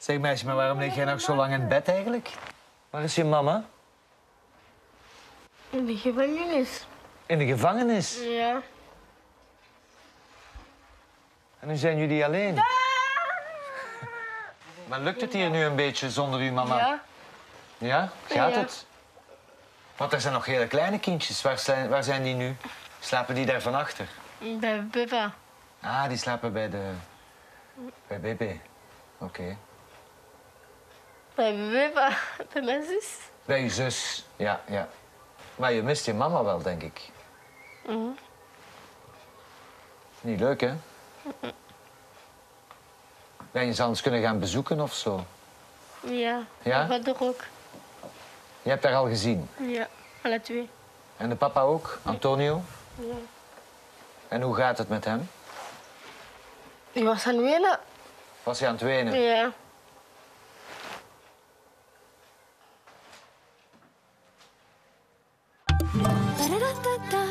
Zeg meisje, maar waarom lig jij nog zo lang in bed eigenlijk? Waar is je mama? In de gevangenis. In de gevangenis. Ja. En nu zijn jullie alleen. Maar lukt het hier nu een beetje zonder uw mama? Ja. Ja? Gaat Ja. het? Want er zijn nog hele kleine kindjes. Waar zijn die nu? Slapen die daar van achter? Bij papa. Ah, die slapen bij Bebe. Oké. Bij papa. Bij mijn zus. Bij je zus, ja, ja. Maar je mist je mama wel, denk ik. Niet leuk, hè? Ben je ze anders kunnen gaan bezoeken of zo? Ja. Ja? Papa toch ook. Je hebt haar al gezien. Ja. Alle twee. En de papa ook, Antonio? Ja. En hoe gaat het met hem? Die was aan het wenen. Was hij aan het wenen? Ja. Ba-da-da-da-da.